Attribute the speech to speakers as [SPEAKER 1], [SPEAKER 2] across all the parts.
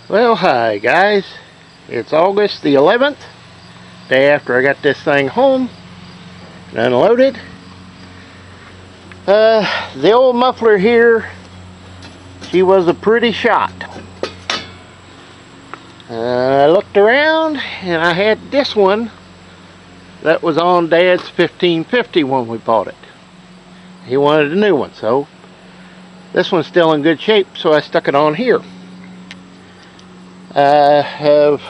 [SPEAKER 1] Well, hi guys. It's August the 11th, day after I got this thing home and unloaded. The old muffler here, she was a pretty shot. I looked around and I had this one that was on Dad's 1550 when we bought it. He wanted a new one, so this one's still in good shape, so I stuck it on here. I have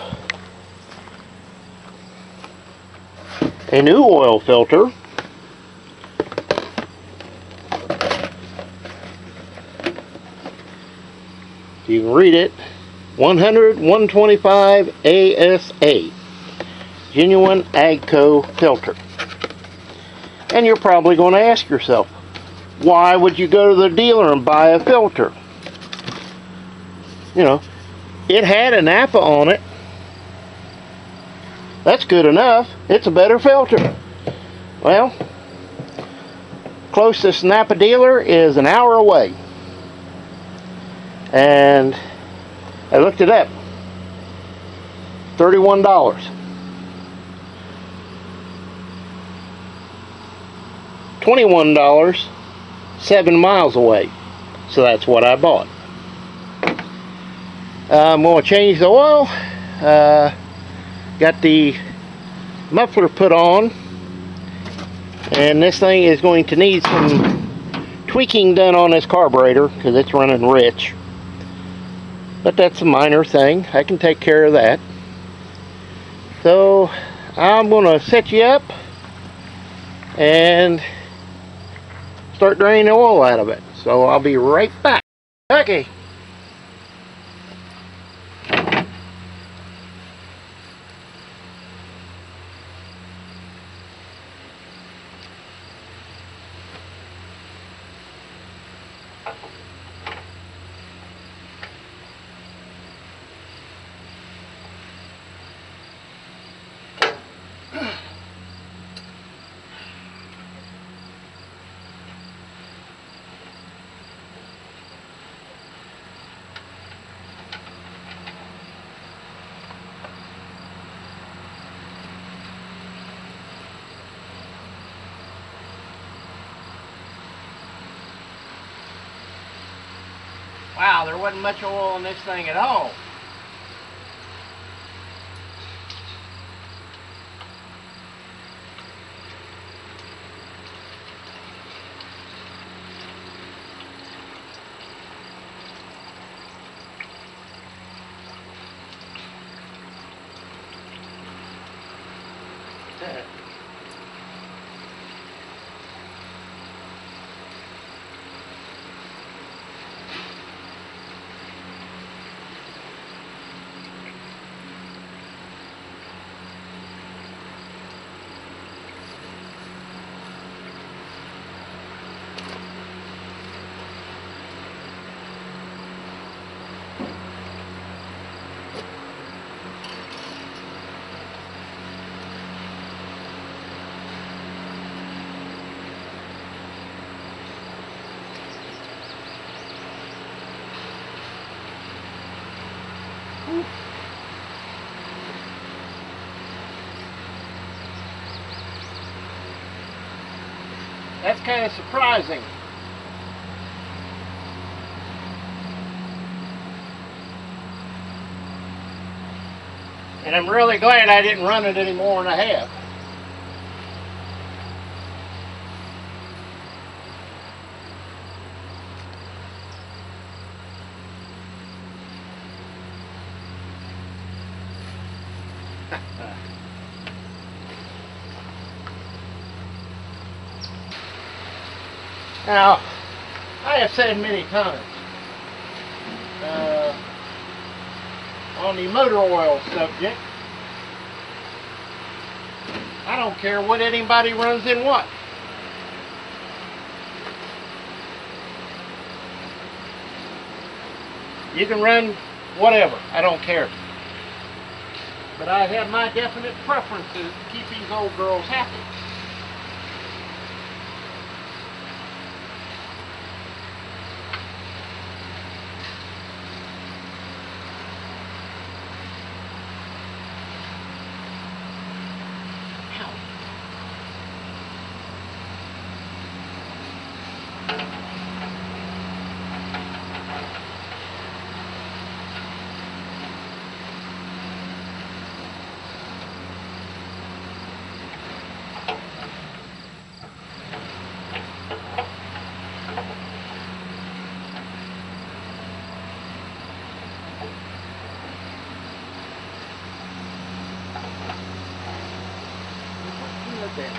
[SPEAKER 1] a new oil filter. You can read it. 100-125 ASA. Genuine Agco filter. And you're probably going to ask yourself, why would you go to the dealer and buy a filter? You know, it had a NAPA on it. That's good enough. It's a better filter. Well, closest NAPA dealer is an hour away. And I looked it up. $31. $21, 7 miles away. So that's what I bought. I'm going to change the oil. Got the muffler put on, and this thing is going to need some tweaking done on this carburetor because it's running rich. But that's a minor thing. I can take care of that. So I'm going to set you up and start draining the oil out of it. So I'll be right back. Okay. Wow, there wasn't much oil in this thing at all. That's kind of surprising. And I'm really glad I didn't run it any more than I have. Now, I have said many times on the motor oil subject, I don't care what anybody runs in what. You can run whatever, I don't care. But I have my definite preferences to keep these old girls happy. it.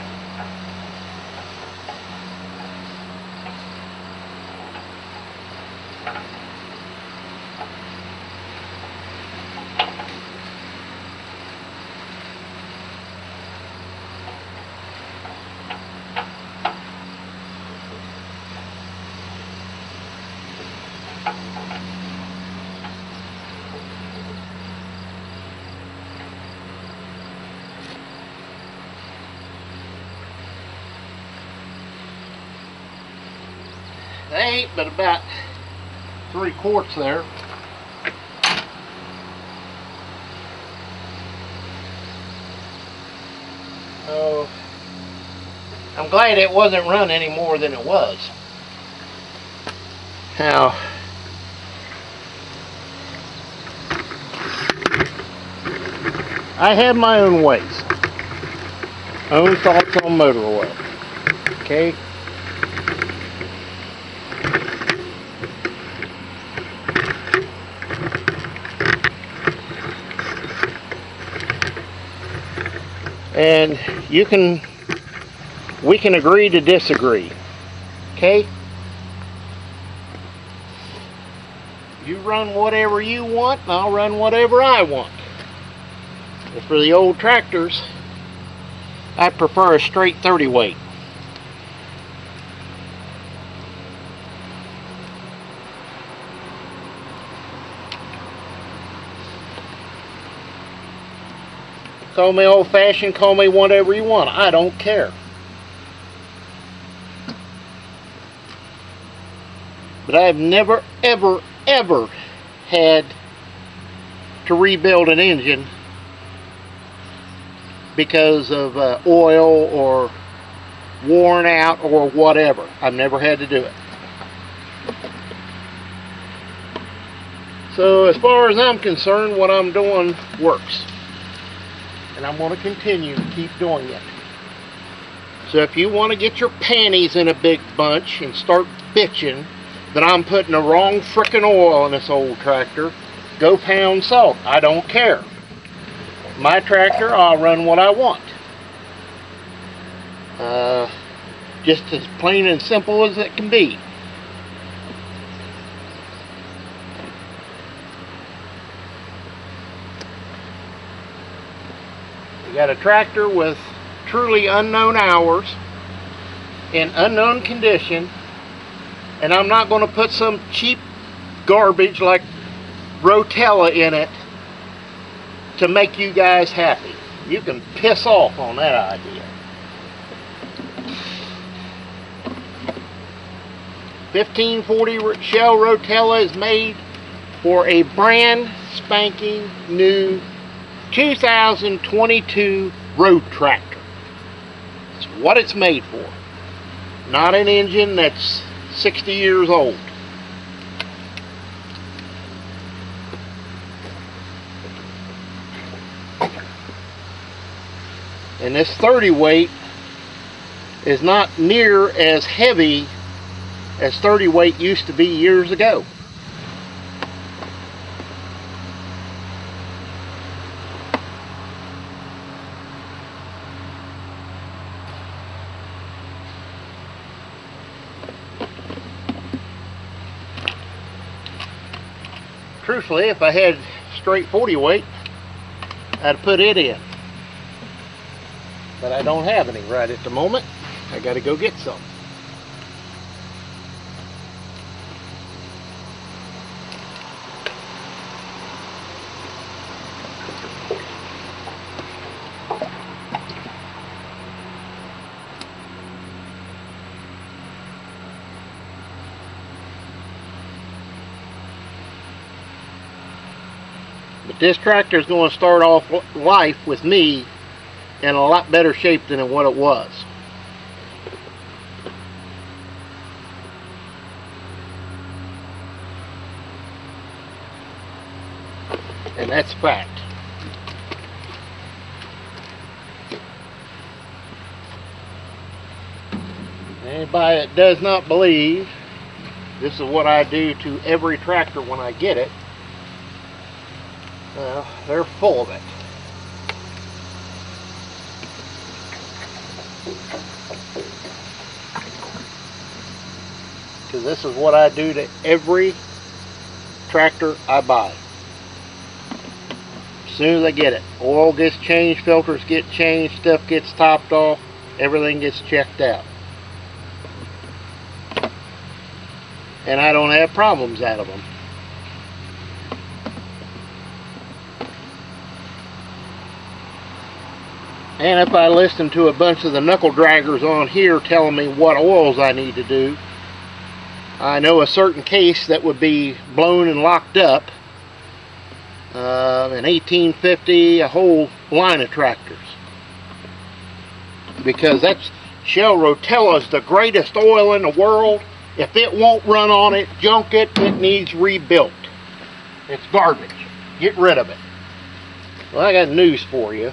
[SPEAKER 1] They ain't but about 3 quarts there. Oh, I'm glad it wasn't run any more than it was. Now, I have my own ways, own thoughts on motor oil. Okay. And we can agree to disagree. Okay? You run whatever you want, and I'll run whatever I want. But for the old tractors, I prefer a straight 30 weight. Call me old-fashioned, call me whatever you want. I don't care. But I've never, ever, ever had to rebuild an engine because of oil or worn out or whatever. I've never had to do it. So as far as I'm concerned, what I'm doing works. And I'm going to continue to keep doing it. So if you want to get your panties in a big bunch and start bitching that I'm putting the wrong frickin' oil in this old tractor, go pound salt. I don't care. My tractor, I'll run what I want. Just as plain and simple as it can be. You got a tractor with truly unknown hours in unknown condition, and I'm not going to put some cheap garbage like Rotella in it to make you guys happy. You can piss off on that idea. 1540 Shell Rotella is made for a brand spanking new 2022 road tractor. That's what it's made for. Not an engine that's 60 years old. And this 30 weight is not near as heavy as 30 weight used to be years ago. Truthfully, if I had straight 40 weight, I'd put it in. But I don't have any right at the moment. I gotta go get some. But this tractor is going to start off life with me in a lot better shape than what it was. And that's fact. Anybody that does not believe this is what I do to every tractor when I get it, well, they're full of it. Because this is what I do to every tractor I buy. As soon as I get it, oil gets changed, filters get changed, stuff gets topped off, everything gets checked out. And I don't have problems out of them. And if I listen to a bunch of the knuckle draggers on here telling me what oils I need to do, I know a certain case that would be blown and locked up, an 1850, a whole line of tractors. Because that's Shell Rotella's the greatest oil in the world. If it won't run on it, junk it, it needs rebuilt. It's garbage. Get rid of it. Well, I got news for you.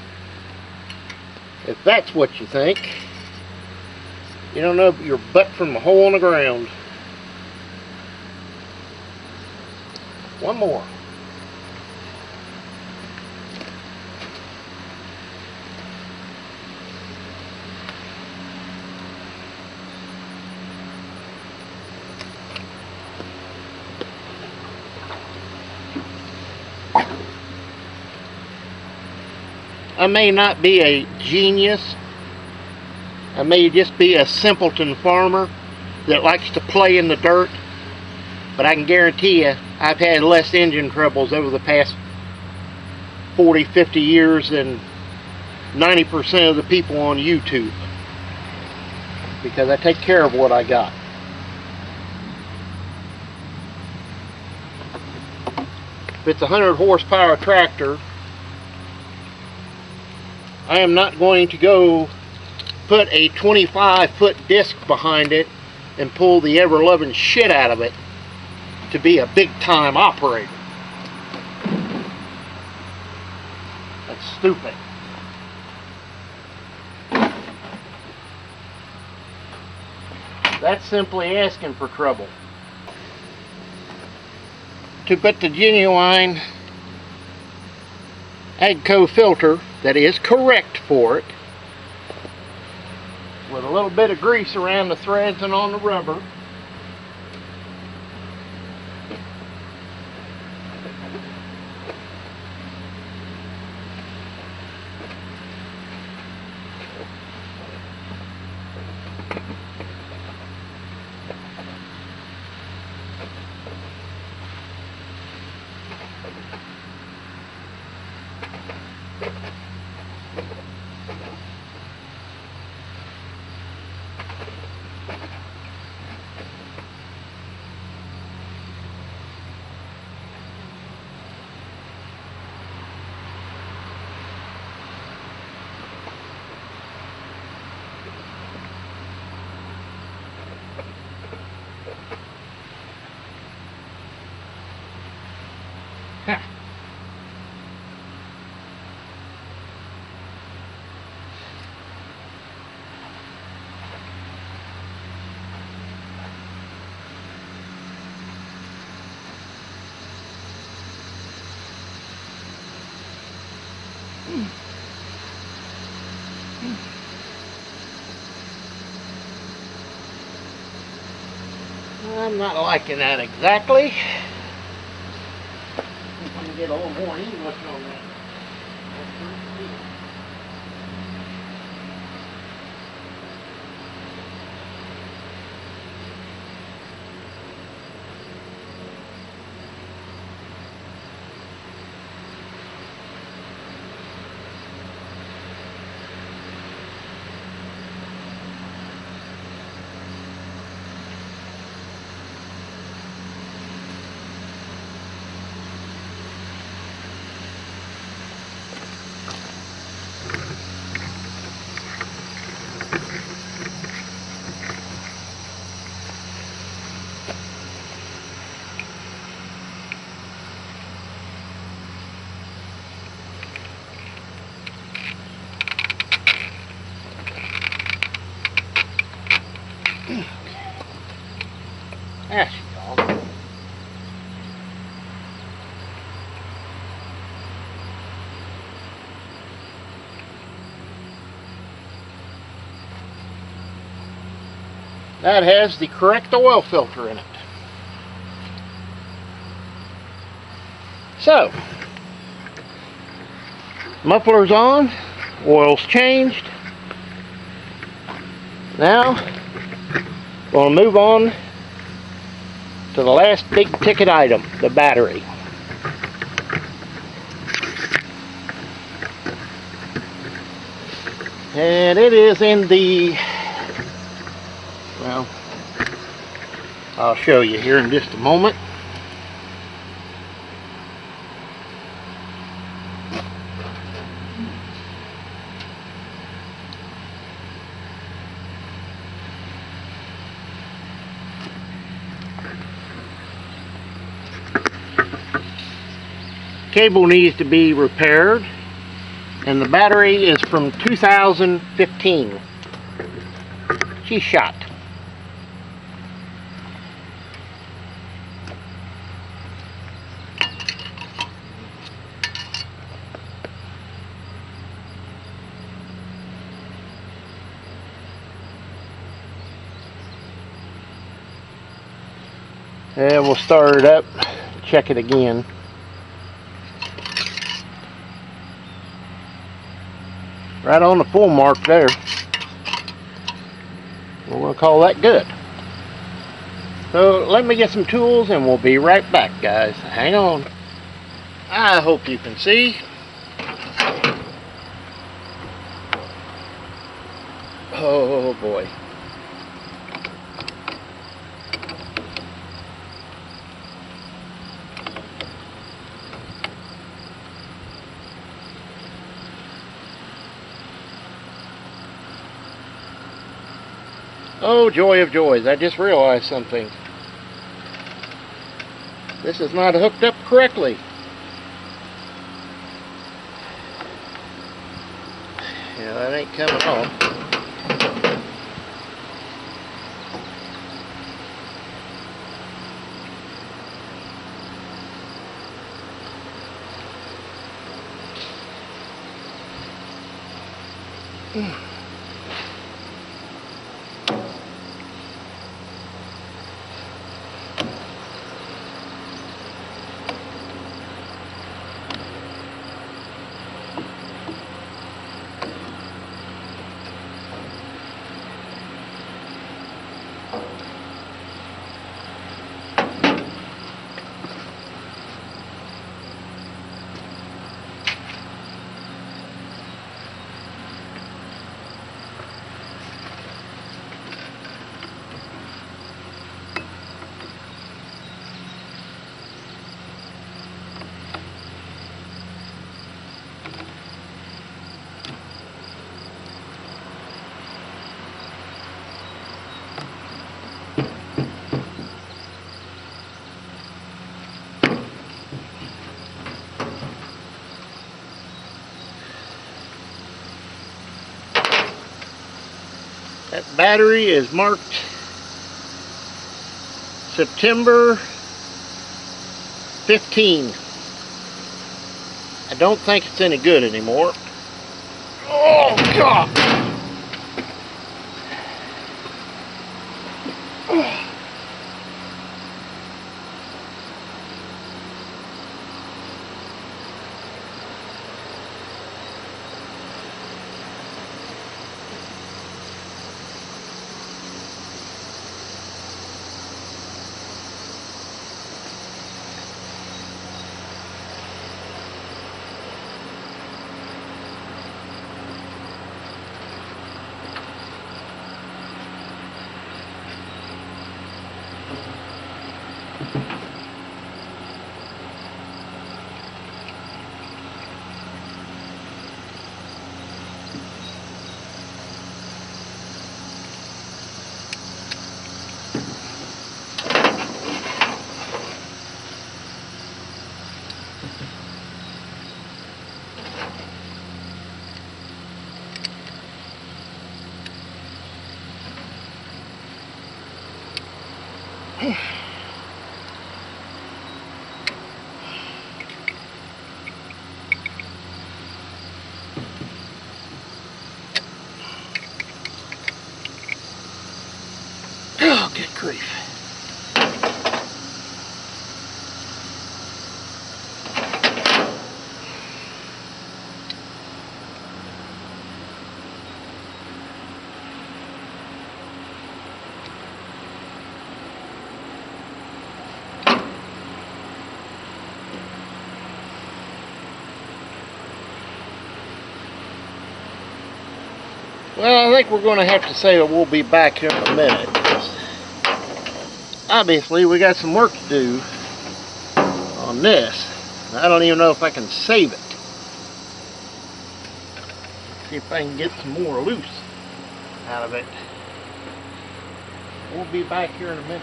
[SPEAKER 1] If that's what you think, you don't know your butt from a hole in the ground. One more. I may not be a genius. I may just be a simpleton farmer that likes to play in the dirt. But I can guarantee you, I've had less engine troubles over the past 40, 50 years than 90% of the people on YouTube. Because I take care of what I got. If it's a 100 horsepower tractor, I am not going to go put a 25-foot disc behind it and pull the ever-loving shit out of it to be a big-time operator. That's stupid. That's simply asking for trouble. To put the genuine Agco filter that is correct for it, with a little bit of grease around the threads and on the rubber, I'm not liking that exactly. If I can get a little more English on that. that has the correct oil filter in it. So, muffler's on, oil's changed. Now, we'll move on to the last big ticket item, the battery. And it is in the, well, I'll show you here in just a moment. Cable needs to be repaired, and the battery is from 2015. She's shot. And we'll start it up, check it again. Right on the full mark there. We're going to call that good. So let me get some tools and we'll be right back, guys. Hang on. I hope you can see. Oh boy. Oh, joy of joys, I just realized something. This is not hooked up correctly. Yeah, that ain't coming off. That battery is marked September 15. I don't think it's any good anymore. Oh God! Well, I think we're going to have to say that we'll be back here in a minute. Obviously, we got some work to do on this. I don't even know if I can save it. See if I can get some more loose out of it. We'll be back here in a minute,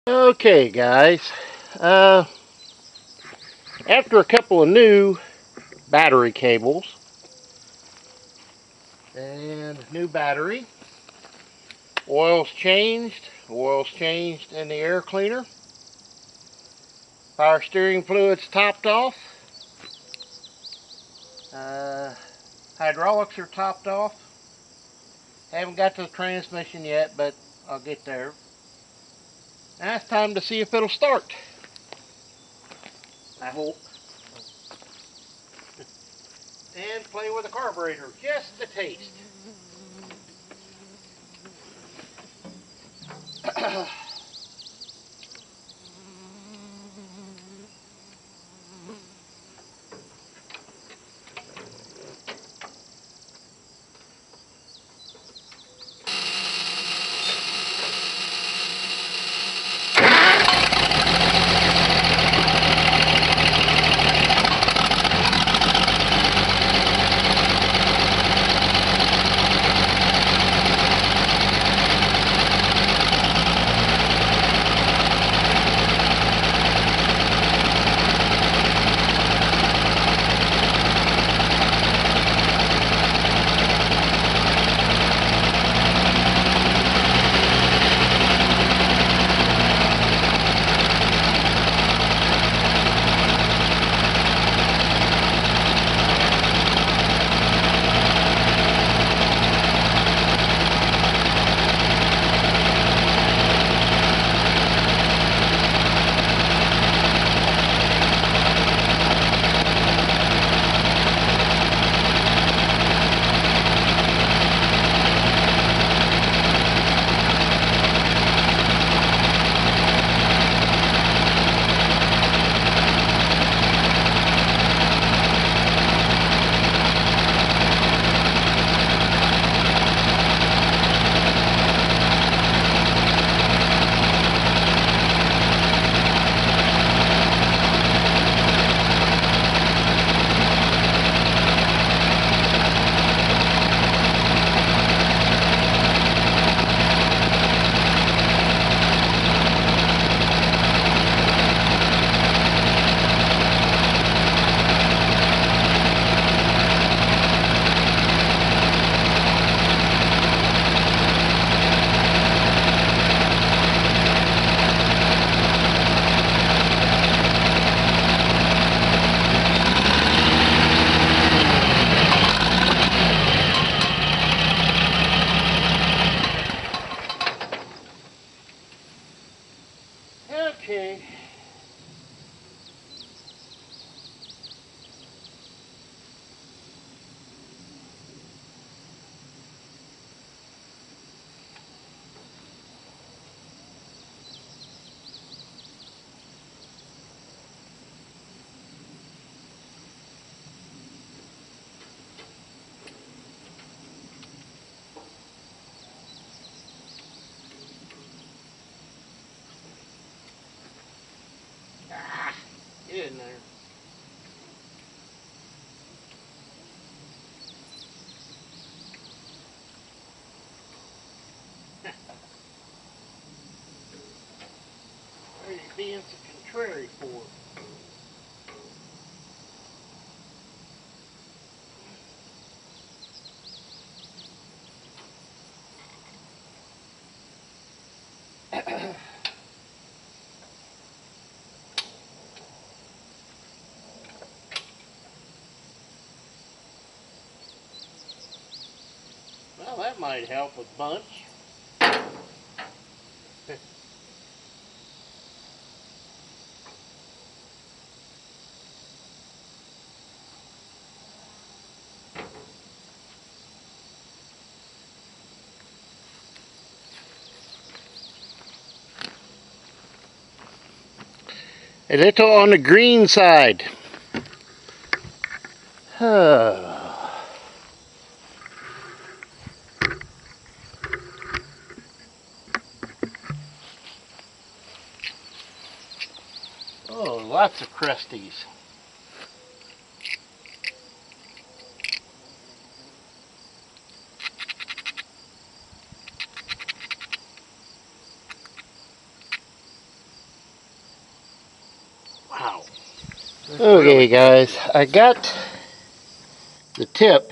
[SPEAKER 1] guys. Okay, guys. After a couple of new battery cables and new battery, oil's changed in the air cleaner, power steering fluid's topped off, hydraulics are topped off. Haven't got to the transmission yet, but I'll get there. Now it's time to see if it'll start. I hope. And play with the carburetor just a taste. Okay. Get in there. What are you being so contrary for? Well, that might help with bunch. A little on the green side. Oh, lots of crusties. Wow. Okay guys, I got the tip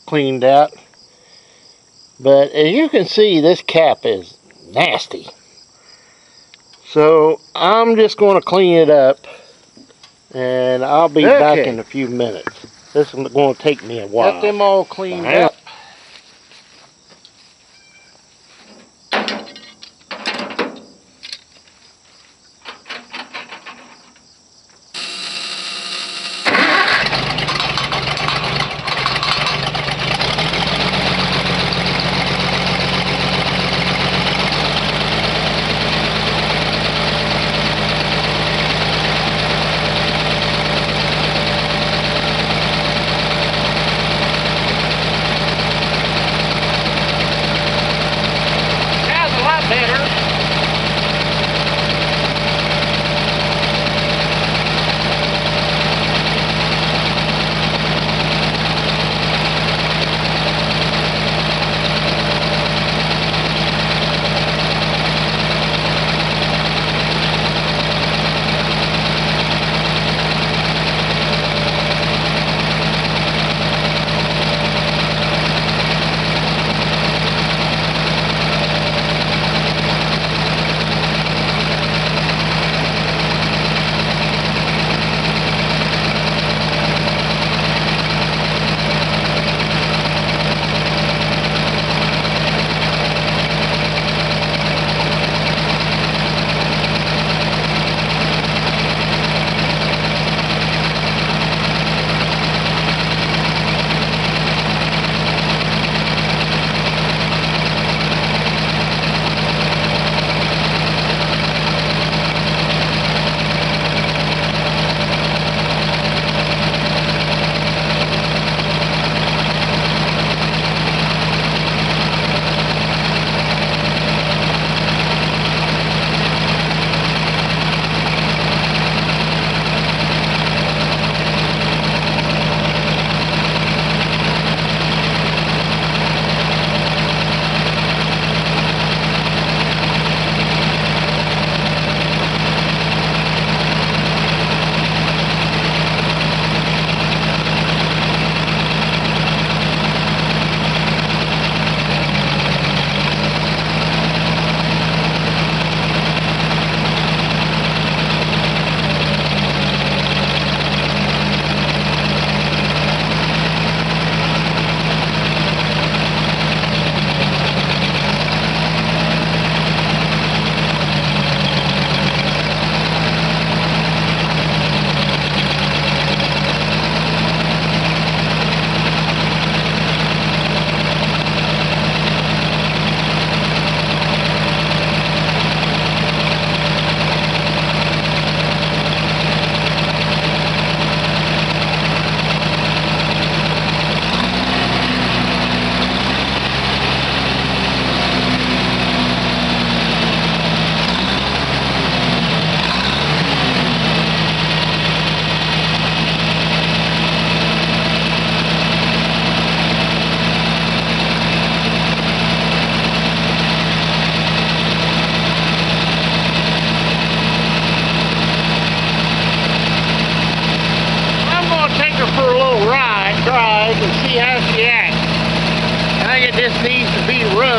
[SPEAKER 1] cleaned out, but as you can see, this cap is nasty. So I'm just going to clean it up, and I'll be back in a few minutes. This is going to take me a while. Got them all cleaned up.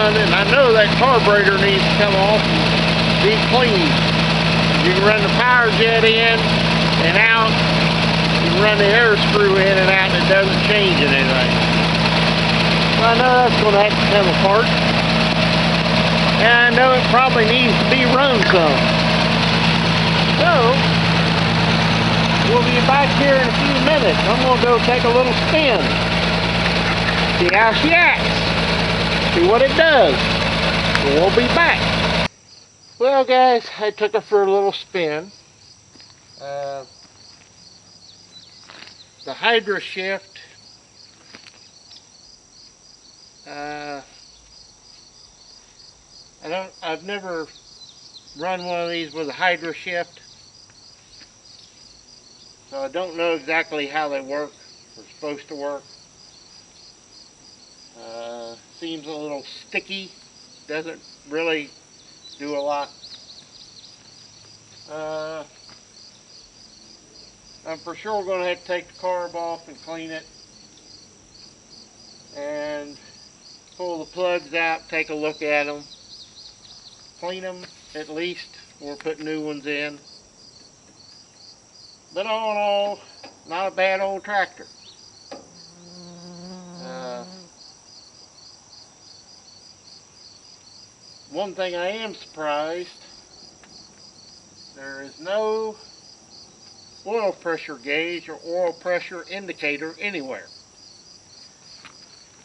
[SPEAKER 1] And I know that carburetor needs to come off and be cleaned. You can run the power jet in and out. You can run the air screw in and out, and it doesn't change anything. So I know that's going to have to come apart. And I know it probably needs to be run some. So we'll be back here in a few minutes. I'm going to go take a little spin. See how she acts. See what it does. We'll be back. Well guys, I took her for a little spin. the Hydra shift, I've never run one of these with a Hydra shift, so I don't know exactly how they work or supposed to work. Seems a little sticky, doesn't really do a lot. I'm for sure going to have to take the carb off and clean it, and pull the plugs out, take a look at them, clean them at least, or put new ones in. But all in all, not a bad old tractor. One thing I am surprised, there is no oil pressure gauge or oil pressure indicator anywhere.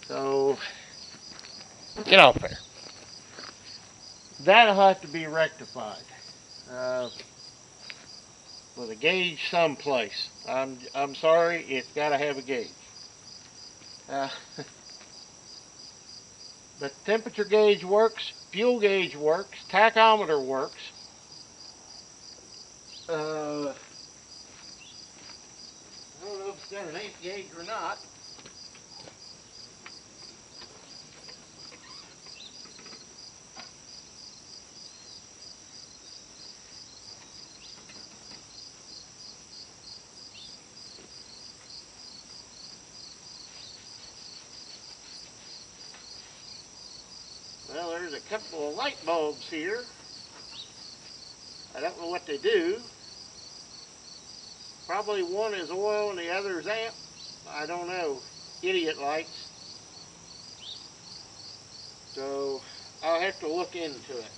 [SPEAKER 1] So, get off there. That'll have to be rectified with a gauge someplace. I'm sorry, it's got to have a gauge. But temperature gauge works, fuel gauge works, tachometer works. I don't know if it's got an amp gauge or not. Well, there's a couple of light bulbs here. I don't know what they do. Probably one is oil and the other is amp. I don't know. Idiot lights. So I'll have to look into it.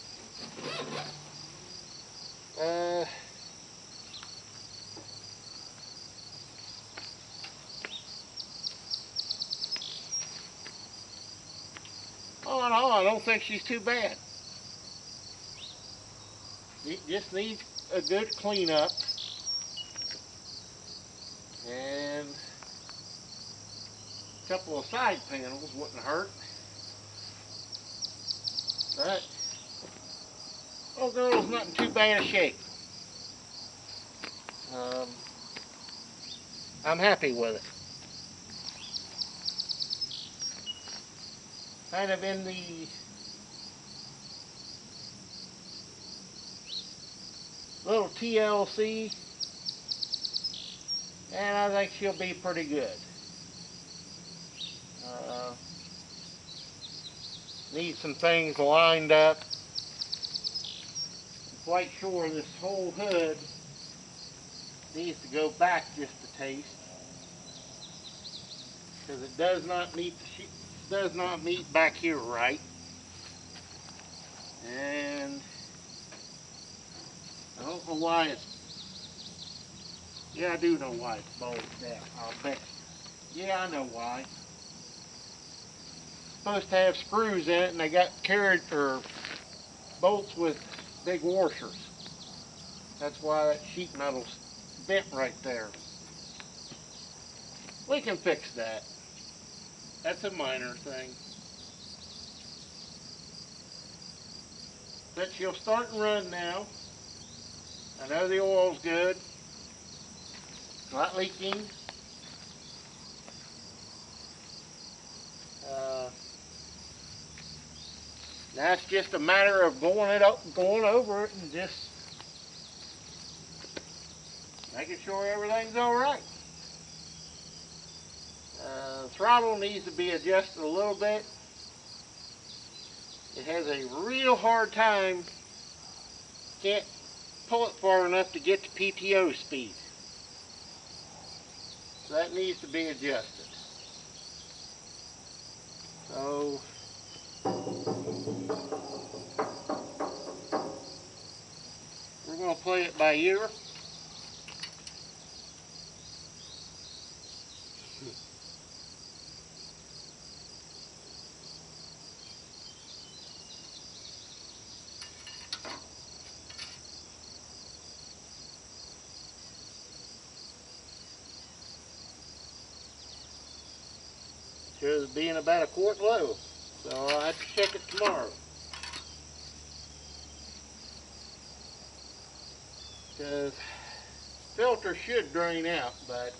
[SPEAKER 1] All in all, I don't think she's too bad. It just needs a good cleanup, and a couple of side panels wouldn't hurt. But old girl's not in too bad a shape. I'm happy with it. Kind of in the little TLC, and I think she'll be pretty good. Need some things lined up. I'm quite sure this whole hood needs to go back just a taste, because it does not meet back here right. And I don't know why yeah, I do know why it's bulged out, I'll bet you. Yeah, I know why. It's supposed to have screws in it, and they got carried for bolts with big washers. That's why that sheet metal's bent right there. We can fix that. That's a minor thing. But she'll start and run now. I know the oil's good. Not leaking. Now it's just a matter of going over it and just making sure everything's all right. Throttle needs to be adjusted a little bit. It has a real hard time. Can't pull it far enough to get to PTO speed. So that needs to be adjusted. So we're going to play it by ear. shows being about a quart low. So I'll have to check it tomorrow. Because filter should drain out, but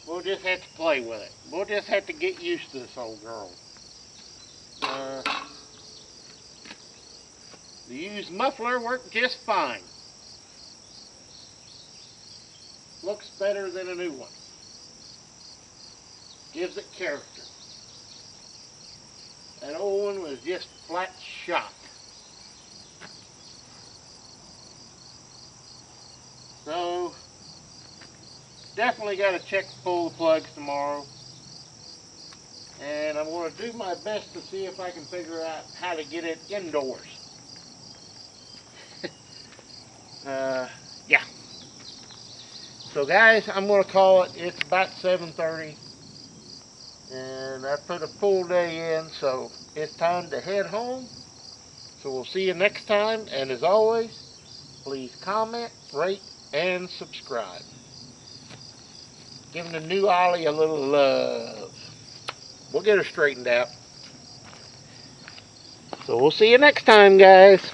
[SPEAKER 1] we'll just have to play with it. We'll just have to get used to this old girl. The used muffler worked just fine. Looks better than a new one. Gives it character. That old one was just flat shot. So, definitely got to check pull the plugs tomorrow. And I'm going to do my best to see if I can figure out how to get it indoors. Yeah. So guys, I'm going to call it. It's about 7:30. And I put a full day in, so it's time to head home. So we'll see you next time. And as always, please comment, rate, and subscribe. Giving the new Ollie a little love. We'll get her straightened out. So we'll see you next time, guys.